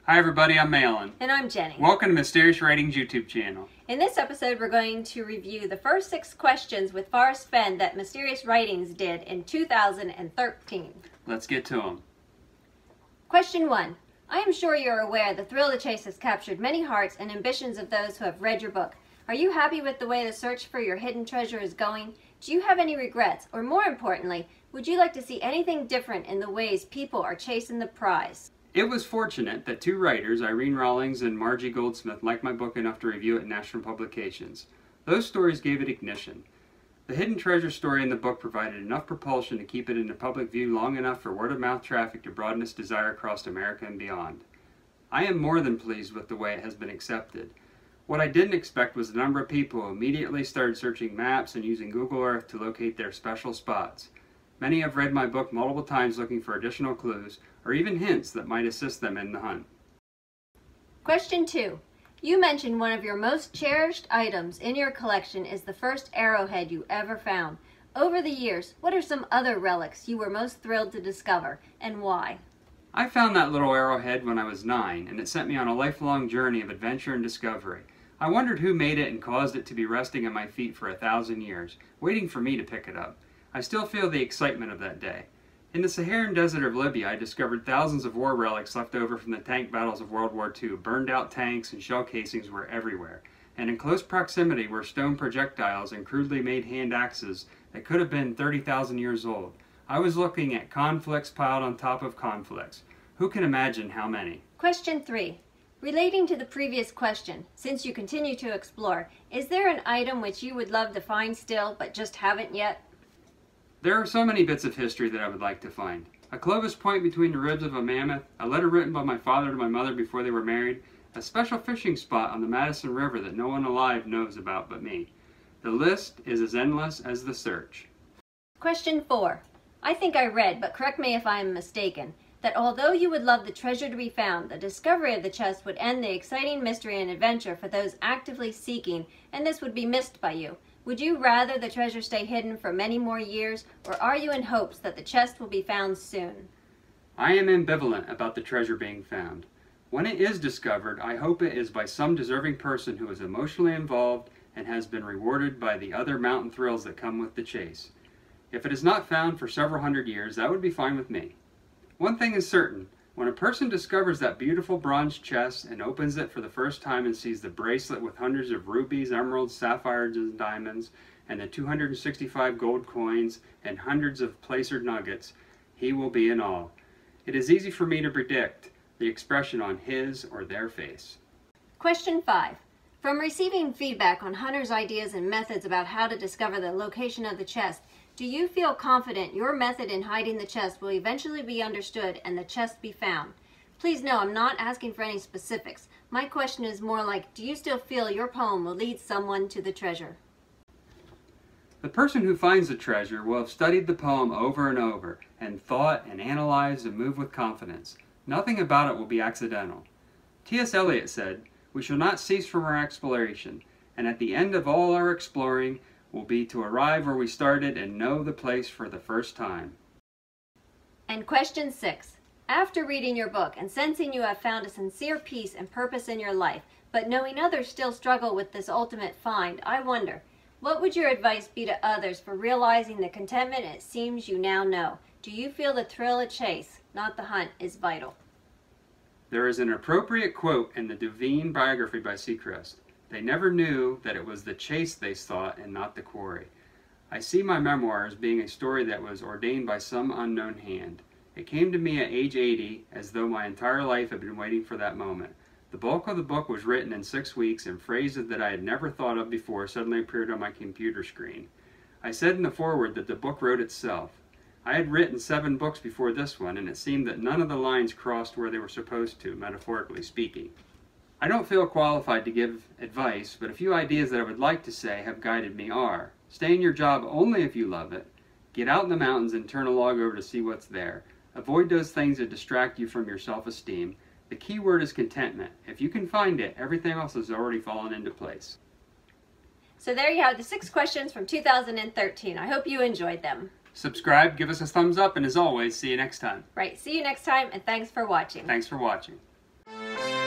Hi everybody, I'm Malin. And I'm Jenny. Welcome to Mysterious Writings YouTube channel. In this episode, we're going to review the first 6 questions with Forrest Fenn that Mysterious Writings did in 2013. Let's get to them. Question 1. I am sure you're aware the thrill of the chase has captured many hearts and ambitions of those who have read your book. Are you happy with the way the search for your hidden treasure is going? Do you have any regrets? Or more importantly, would you like to see anything different in the ways people are chasing the prize? It was fortunate that 2 writers, Irene Rawlings and Margie Goldsmith, liked my book enough to review it in national publications. Those stories gave it ignition. The hidden treasure story in the book provided enough propulsion to keep it in the public view long enough for word-of-mouth traffic to broaden its desire across America and beyond. I am more than pleased with the way it has been accepted. What I didn't expect was the number of people who immediately started searching maps and using Google Earth to locate their special spots. Many have read my book multiple times looking for additional clues or even hints that might assist them in the hunt. Question 2. You mentioned one of your most cherished items in your collection is the first arrowhead you ever found. Over the years, what are some other relics you were most thrilled to discover, and why? I found that little arrowhead when I was 9, and it sent me on a lifelong journey of adventure and discovery. I wondered who made it and caused it to be resting at my feet for 1,000 years, waiting for me to pick it up. I still feel the excitement of that day. In the Saharan desert of Libya, I discovered thousands of war relics left over from the tank battles of World War II. Burned out tanks and shell casings were everywhere. And in close proximity were stone projectiles and crudely made hand axes that could have been 30,000 years old. I was looking at conflicts piled on top of conflicts. Who can imagine how many? Question 3. Relating to the previous question, since you continue to explore, is there an item which you would love to find still but just haven't yet? There are so many bits of history that I would like to find. A Clovis point between the ribs of a mammoth, a letter written by my father to my mother before they were married, a special fishing spot on the Madison River that no one alive knows about but me. The list is as endless as the search. Question 4. I think I read, but correct me if I am mistaken, that although you would love the treasure to be found, the discovery of the chest would end the exciting mystery and adventure for those actively seeking, and this would be missed by you. Would you rather the treasure stay hidden for many more years, or are you in hopes that the chest will be found soon? I am ambivalent about the treasure being found. When it is discovered, I hope it is by some deserving person who is emotionally involved and has been rewarded by the other mountain thrills that come with the chase. If it is not found for several hundred years, that would be fine with me. One thing is certain. When a person discovers that beautiful bronze chest and opens it for the first time and sees the bracelet with hundreds of rubies, emeralds, sapphires, and diamonds, and the 265 gold coins and hundreds of placer nuggets, he will be in awe. It is easy for me to predict the expression on his or their face. Question 5. From receiving feedback on hunters' ideas and methods about how to discover the location of the chest, do you feel confident your method in hiding the chest will eventually be understood and the chest be found? Please know I'm not asking for any specifics. My question is more like, do you still feel your poem will lead someone to the treasure? The person who finds the treasure will have studied the poem over and over, and thought and analyzed and moved with confidence. Nothing about it will be accidental. T.S. Eliot said, "We shall not cease from our exploration, and at the end of all our exploring, will be to arrive where we started and know the place for the first time." And question 6. After reading your book and sensing you have found a sincere peace and purpose in your life, but knowing others still struggle with this ultimate find, I wonder, what would your advice be to others for realizing the contentment it seems you now know? Do you feel the thrill of chase, not the hunt, is vital? There is an appropriate quote in the Devine biography by Seacrest. They never knew that it was the chase they sought and not the quarry. I see my memoir as being a story that was ordained by some unknown hand. It came to me at age 80 as though my entire life had been waiting for that moment. The bulk of the book was written in 6 weeks, and phrases that I had never thought of before suddenly appeared on my computer screen. I said in the foreword that the book wrote itself. I had written 7 books before this one, and it seemed that none of the lines crossed where they were supposed to, metaphorically speaking. I don't feel qualified to give advice, but a few ideas that I would like to say have guided me are: stay in your job only if you love it, get out in the mountains and turn a log over to see what's there, avoid those things that distract you from your self-esteem. The key word is contentment. If you can find it, everything else has already fallen into place. So there you have the 6 questions from 2013. I hope you enjoyed them. Subscribe, give us a thumbs up, and as always, see you next time. Right, see you next time, and thanks for watching. Thanks for watching. you.